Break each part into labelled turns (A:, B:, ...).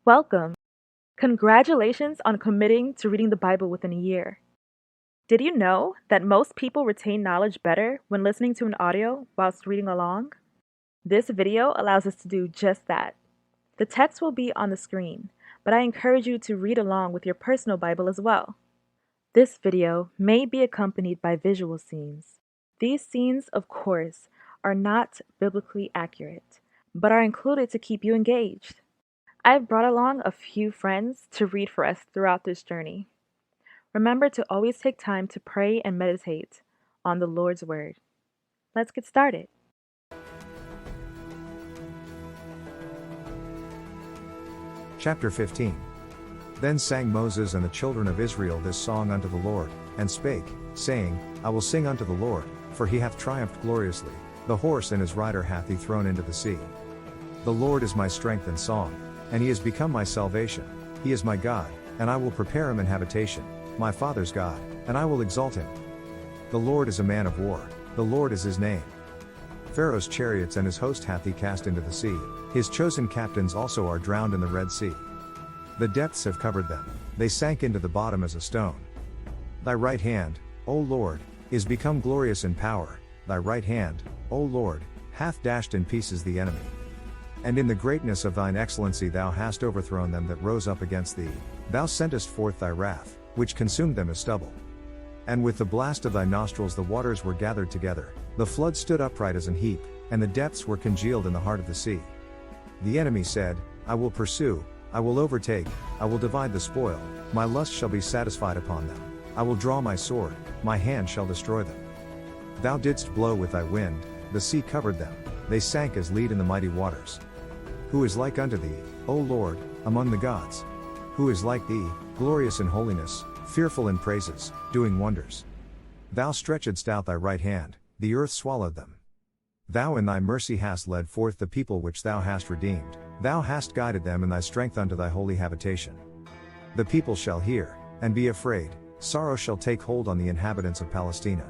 A: Welcome. Congratulations on committing to reading the Bible within a year. Did you know that most people retain knowledge better when listening to an audio whilst reading along? This video allows us to do just that. The text will be on the screen, but I encourage you to read along with your personal Bible as well. This video may be accompanied by visual scenes. These scenes, of course, are not biblically accurate, but are included to keep you engaged. I've brought along a few friends to read for us throughout this journey. Remember to always take time to pray and meditate on the Lord's Word. Let's get started.
B: Chapter 15. Then sang Moses and the children of Israel this song unto the Lord, and spake, saying, I will sing unto the Lord, for he hath triumphed gloriously, the horse and his rider hath he thrown into the sea. The Lord is my strength and song, and he is become my salvation. He is my God, and I will prepare him an habitation, my father's God, and I will exalt him. The Lord is a man of war, the Lord is his name. Pharaoh's chariots and his host hath he cast into the sea, his chosen captains also are drowned in the Red Sea. The depths have covered them, they sank into the bottom as a stone. Thy right hand, O Lord, is become glorious in power, thy right hand, O Lord, hath dashed in pieces the enemy. And in the greatness of thine excellency thou hast overthrown them that rose up against thee, thou sentest forth thy wrath, which consumed them as stubble. And with the blast of thy nostrils the waters were gathered together, the flood stood upright as an heap, and the depths were congealed in the heart of the sea. The enemy said, I will pursue, I will overtake, I will divide the spoil, my lust shall be satisfied upon them, I will draw my sword, my hand shall destroy them. Thou didst blow with thy wind, the sea covered them, they sank as lead in the mighty waters. Who is like unto thee, O Lord, among the gods? Who is like thee, glorious in holiness, fearful in praises, doing wonders? Thou stretchedst out thy right hand, the earth swallowed them. Thou in thy mercy hast led forth the people which thou hast redeemed, thou hast guided them in thy strength unto thy holy habitation. The people shall hear, and be afraid, sorrow shall take hold on the inhabitants of Palestina.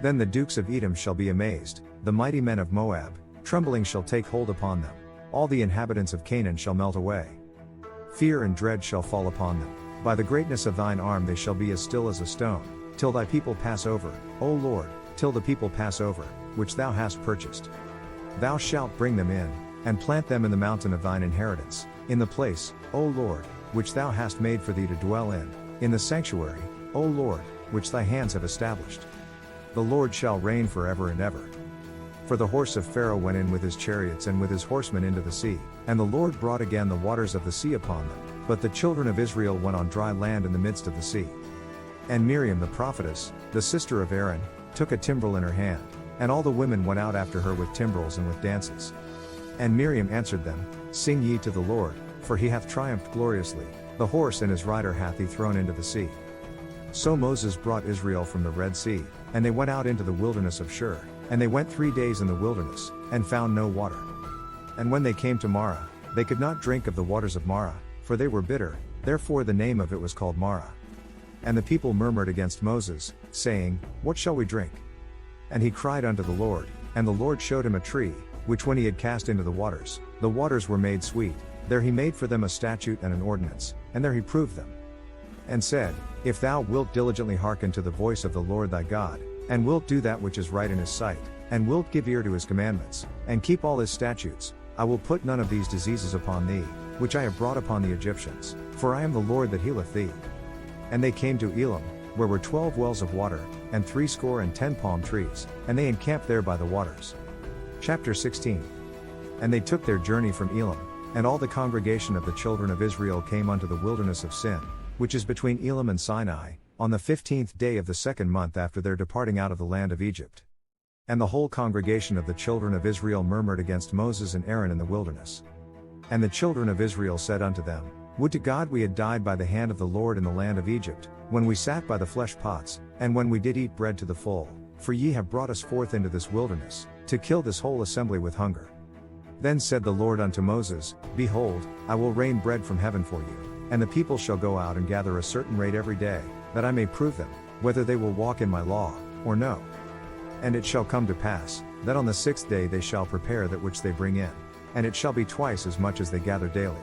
B: Then the dukes of Edom shall be amazed, the mighty men of Moab, trembling shall take hold upon them. All the inhabitants of Canaan shall melt away. Fear and dread shall fall upon them, by the greatness of thine arm they shall be as still as a stone, till thy people pass over, O Lord, till the people pass over, which thou hast purchased. Thou shalt bring them in, and plant them in the mountain of thine inheritance, in the place, O Lord, which thou hast made for thee to dwell in the sanctuary, O Lord, which thy hands have established. The Lord shall reign forever and ever. For the horse of Pharaoh went in with his chariots and with his horsemen into the sea, and the Lord brought again the waters of the sea upon them, but the children of Israel went on dry land in the midst of the sea. And Miriam the prophetess, the sister of Aaron, took a timbrel in her hand, and all the women went out after her with timbrels and with dances. And Miriam answered them, Sing ye to the Lord, for he hath triumphed gloriously, the horse and his rider hath he thrown into the sea. So Moses brought Israel from the Red Sea, and they went out into the wilderness of Shur. And they went 3 days in the wilderness, and found no water. And when they came to Marah, they could not drink of the waters of Marah, for they were bitter, therefore the name of it was called Marah. And the people murmured against Moses, saying, What shall we drink? And he cried unto the Lord, and the Lord showed him a tree, which when he had cast into the waters were made sweet, there he made for them a statute and an ordinance, and there he proved them. And said, If thou wilt diligently hearken to the voice of the Lord thy God, and wilt do that which is right in his sight, and wilt give ear to his commandments, and keep all his statutes, I will put none of these diseases upon thee, which I have brought upon the Egyptians, for I am the Lord that healeth thee. And they came to Elim, where were 12 wells of water, and 70 palm trees, and they encamped there by the waters. Chapter 16. And they took their journey from Elim, and all the congregation of the children of Israel came unto the wilderness of Sin, which is between Elim and Sinai, on the 15th day of the 2nd month after their departing out of the land of Egypt. And the whole congregation of the children of Israel murmured against Moses and Aaron in the wilderness. And the children of Israel said unto them, Would to God we had died by the hand of the Lord in the land of Egypt, when we sat by the flesh pots, and when we did eat bread to the full, for ye have brought us forth into this wilderness, to kill this whole assembly with hunger. Then said the Lord unto Moses, Behold, I will rain bread from heaven for you, and the people shall go out and gather a certain rate every day, that I may prove them, whether they will walk in my law, or no. And it shall come to pass, that on the 6th day they shall prepare that which they bring in, and it shall be twice as much as they gather daily.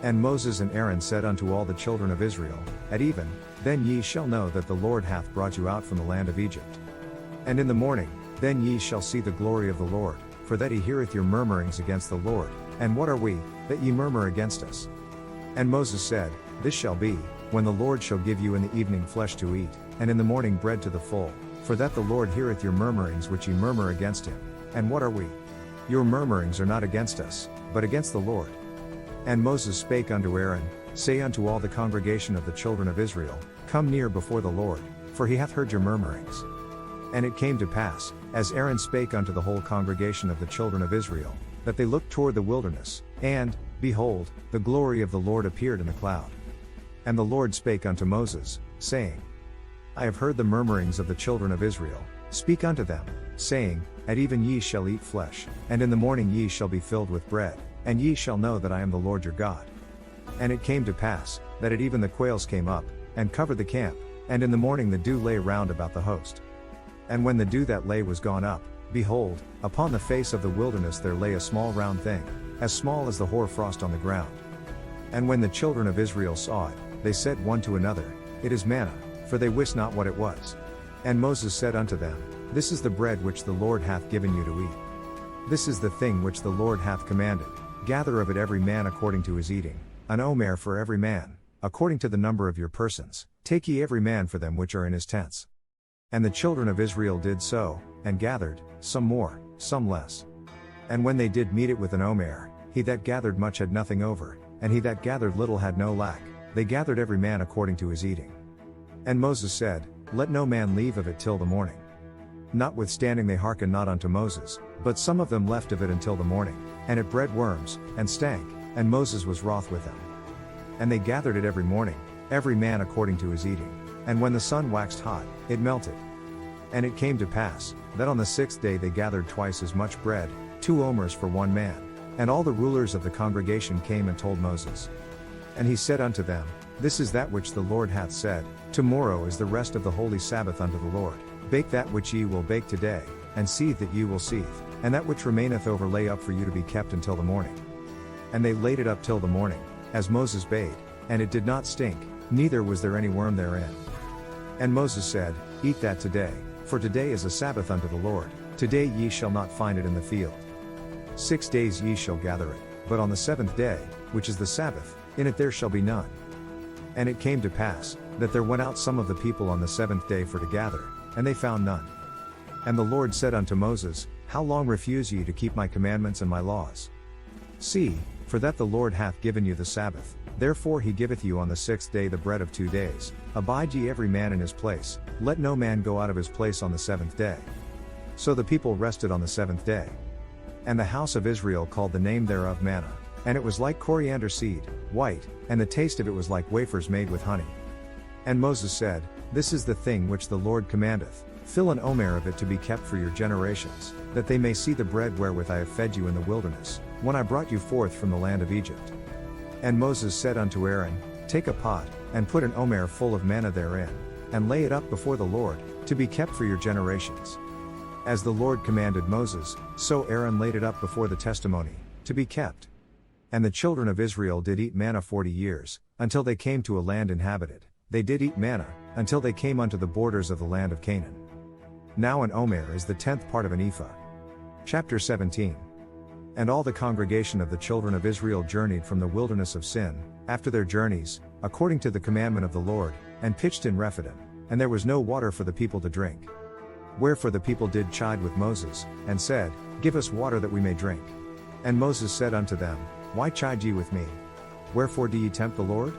B: And Moses and Aaron said unto all the children of Israel, At even, then ye shall know that the Lord hath brought you out from the land of Egypt. And in the morning, then ye shall see the glory of the Lord, for that he heareth your murmurings against the Lord. And what are we, that ye murmur against us? And Moses said, This shall be, when the Lord shall give you in the evening flesh to eat, and in the morning bread to the full, for that the Lord heareth your murmurings which ye murmur against him. And what are we? Your murmurings are not against us, but against the Lord. And Moses spake unto Aaron, Say unto all the congregation of the children of Israel, Come near before the Lord, for he hath heard your murmurings. And it came to pass, as Aaron spake unto the whole congregation of the children of Israel, that they looked toward the wilderness, and, behold, the glory of the Lord appeared in the cloud. And the Lord spake unto Moses, saying, I have heard the murmurings of the children of Israel. Speak unto them, saying, At even ye shall eat flesh, and in the morning ye shall be filled with bread, and ye shall know that I am the Lord your God. And it came to pass, that at even the quails came up, and covered the camp, and in the morning the dew lay round about the host. And when the dew that lay was gone up, behold, upon the face of the wilderness there lay a small round thing, as small as the hoar frost on the ground. And when the children of Israel saw it, they said one to another, It is manna, for they wist not what it was. And Moses said unto them, This is the bread which the Lord hath given you to eat. This is the thing which the Lord hath commanded, gather of it every man according to his eating, an omer for every man, according to the number of your persons, take ye every man for them which are in his tents. And the children of Israel did so, and gathered, some more, some less. And when they did meet it with an omer, he that gathered much had nothing over, and he that gathered little had no lack, they gathered every man according to his eating. And Moses said, Let no man leave of it till the morning. Notwithstanding they hearkened not unto Moses, but some of them left of it until the morning, and it bred worms, and stank, and Moses was wroth with them. And they gathered it every morning, every man according to his eating, and when the sun waxed hot, it melted. And it came to pass, that on the 6th day they gathered twice as much bread, 2 omers for one man. And all the rulers of the congregation came and told Moses. And he said unto them, This is that which the Lord hath said, Tomorrow is the rest of the holy Sabbath unto the Lord. Bake that which ye will bake today, and seethe that ye will seethe, and that which remaineth over lay up for you to be kept until the morning. And they laid it up till the morning, as Moses bade, and it did not stink, neither was there any worm therein. And Moses said, Eat that today, for today is a Sabbath unto the Lord, today ye shall not find it in the field. 6 days ye shall gather it, but on the 7th day, which is the Sabbath, in it there shall be none. And it came to pass, that there went out some of the people on the 7th day for to gather, and they found none. And the Lord said unto Moses, How long refuse ye to keep my commandments and my laws? See, for that the Lord hath given you the Sabbath, therefore he giveth you on the 6th day the bread of 2 days, abide ye every man in his place, let no man go out of his place on the 7th day. So the people rested on the 7th day. And the house of Israel called the name thereof manna, and it was like coriander seed, white, and the taste of it was like wafers made with honey. And Moses said, This is the thing which the Lord commandeth, fill an omer of it to be kept for your generations, that they may see the bread wherewith I have fed you in the wilderness, when I brought you forth from the land of Egypt. And Moses said unto Aaron, Take a pot, and put an omer full of manna therein, and lay it up before the Lord, to be kept for your generations. As the Lord commanded Moses, so Aaron laid it up before the testimony, to be kept. And the children of Israel did eat manna 40 years, until they came to a land inhabited. They did eat manna, until they came unto the borders of the land of Canaan. Now an omer is the 10th part of an ephah. Chapter 17. And all the congregation of the children of Israel journeyed from the wilderness of Sin, after their journeys, according to the commandment of the Lord, and pitched in Rephidim, and there was no water for the people to drink. Wherefore the people did chide with Moses, and said, Give us water that we may drink. And Moses said unto them, Why chide ye with me? Wherefore do ye tempt the Lord?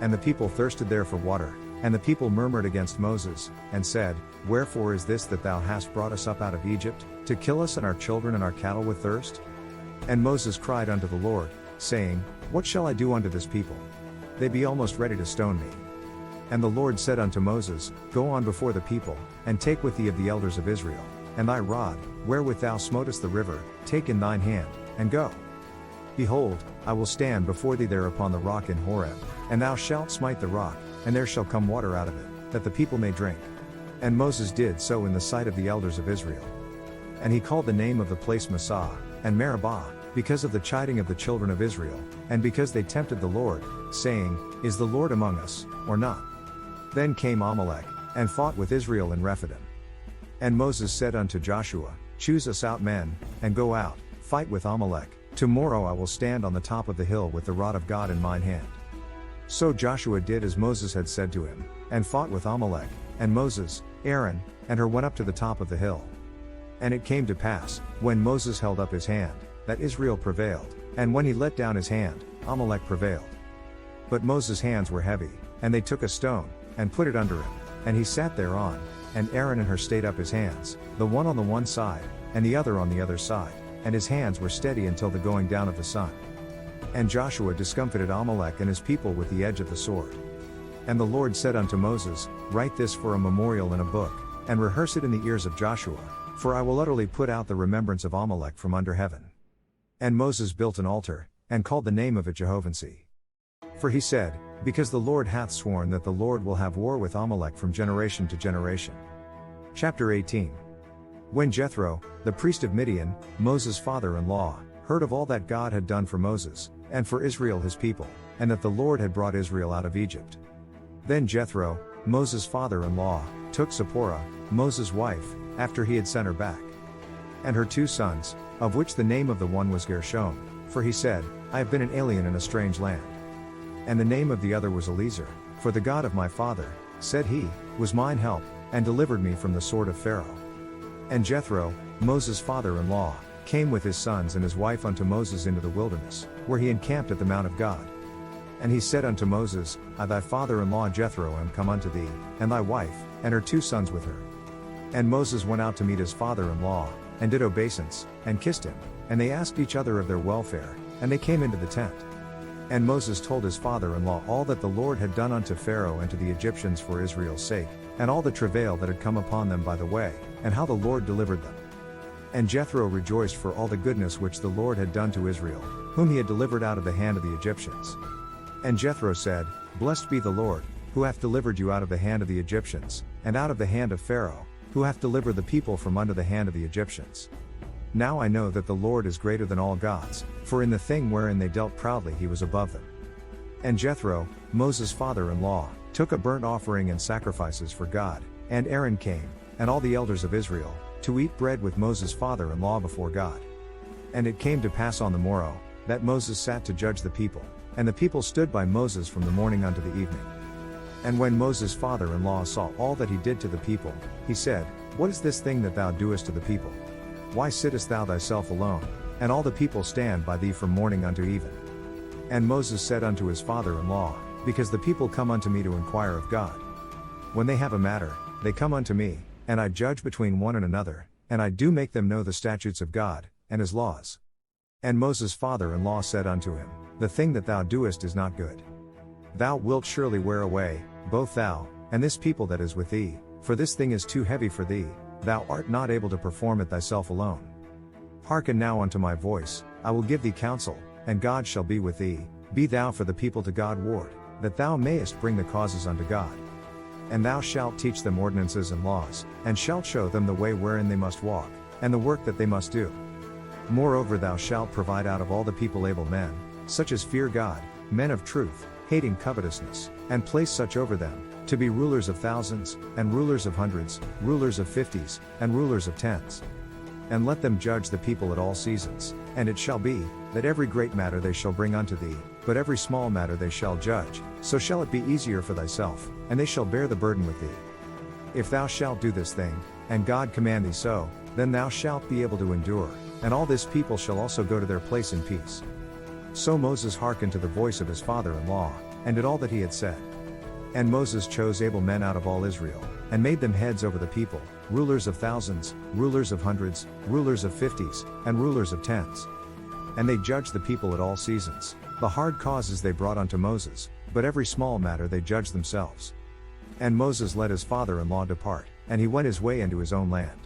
B: And the people thirsted there for water, and the people murmured against Moses, and said, Wherefore is this that thou hast brought us up out of Egypt, to kill us and our children and our cattle with thirst? And Moses cried unto the Lord, saying, What shall I do unto this people? They be almost ready to stone me. And the Lord said unto Moses, Go on before the people, and take with thee of the elders of Israel, and thy rod, wherewith thou smotest the river, take in thine hand, and go. Behold, I will stand before thee there upon the rock in Horeb, and thou shalt smite the rock, and there shall come water out of it, that the people may drink. And Moses did so in the sight of the elders of Israel. And he called the name of the place Massah, and Meribah, because of the chiding of the children of Israel, and because they tempted the Lord, saying, Is the Lord among us, or not? Then came Amalek, and fought with Israel in Rephidim. And Moses said unto Joshua, Choose us out men, and go out, fight with Amalek. Tomorrow I will stand on the top of the hill with the rod of God in mine hand. So Joshua did as Moses had said to him, and fought with Amalek, and Moses, Aaron, and Hur went up to the top of the hill. And it came to pass, when Moses held up his hand, that Israel prevailed, and when he let down his hand, Amalek prevailed. But Moses' hands were heavy, and they took a stone, and put it under him, and he sat thereon, and Aaron and Hur stayed up his hands, the one on the one side, and the other on the other side, and his hands were steady until the going down of the sun. And Joshua discomfited Amalek and his people with the edge of the sword. And the Lord said unto Moses, Write this for a memorial in a book, and rehearse it in the ears of Joshua, for I will utterly put out the remembrance of Amalek from under heaven. And Moses built an altar, and called the name of it Jehovah-Nissi. For he said, Because the Lord hath sworn that the Lord will have war with Amalek from generation to generation. Chapter 18. When Jethro, the priest of Midian, Moses' father-in-law, heard of all that God had done for Moses, and for Israel his people, and that the Lord had brought Israel out of Egypt. Then Jethro, Moses' father-in-law, took Zipporah, Moses' wife, after he had sent her back, and her 2 sons, of which the name of the one was Gershom, for he said, I have been an alien in a strange land. And the name of the other was Eliezer, for the God of my father, said he, was mine help, and delivered me from the sword of Pharaoh. And Jethro, Moses' father-in-law, came with his sons and his wife unto Moses into the wilderness, where he encamped at the mount of God. And he said unto Moses, I thy father-in-law Jethro am come unto thee, and thy wife, and her 2 sons with her. And Moses went out to meet his father-in-law, and did obeisance, and kissed him, and they asked each other of their welfare, and they came into the tent. And Moses told his father-in-law all that the Lord had done unto Pharaoh and to the Egyptians for Israel's sake, and all the travail that had come upon them by the way, and how the Lord delivered them. And Jethro rejoiced for all the goodness which the Lord had done to Israel, whom he had delivered out of the hand of the Egyptians. And Jethro said, Blessed be the Lord, who hath delivered you out of the hand of the Egyptians, and out of the hand of Pharaoh, who hath delivered the people from under the hand of the Egyptians. Now I know that the Lord is greater than all gods, for in the thing wherein they dealt proudly he was above them. And Jethro, Moses' father-in-law, took a burnt offering and sacrifices for God, and Aaron came, and all the elders of Israel, to eat bread with Moses' father-in-law before God. And it came to pass on the morrow, that Moses sat to judge the people, and the people stood by Moses from the morning unto the evening. And when Moses' father-in-law saw all that he did to the people, he said, What is this thing that thou doest to the people? Why sittest thou thyself alone, and all the people stand by thee from morning unto even? And Moses said unto his father-in-law, Because the people come unto me to inquire of God. When they have a matter, they come unto me, and I judge between one and another, and I do make them know the statutes of God, and his laws. And Moses' father-in-law said unto him, The thing that thou doest is not good. Thou wilt surely wear away, both thou, and this people that is with thee, for this thing is too heavy for thee, thou art not able to perform it thyself alone. Hearken now unto my voice, I will give thee counsel, and God shall be with thee, be thou for the people to God ward, that thou mayest bring the causes unto God. And thou shalt teach them ordinances and laws, and shalt show them the way wherein they must walk, and the work that they must do. Moreover thou shalt provide out of all the people able men, such as fear God, men of truth, hating covetousness, and place such over them, to be rulers of thousands, and rulers of hundreds, rulers of 50s, and rulers of 10s. And let them judge the people at all seasons, and it shall be, that every great matter they shall bring unto thee, but every small matter they shall judge, so shall it be easier for thyself, and they shall bear the burden with thee. If thou shalt do this thing, and God command thee so, then thou shalt be able to endure, and all this people shall also go to their place in peace. So Moses hearkened to the voice of his father-in-law, and did all that he had said. And Moses chose able men out of all Israel, and made them heads over the people, rulers of thousands, rulers of hundreds, rulers of 50s, and rulers of 10s. And they judged the people at all seasons. The hard causes they brought unto Moses, but every small matter they judged themselves. And Moses let his father-in-law depart, and he went his way into his own land.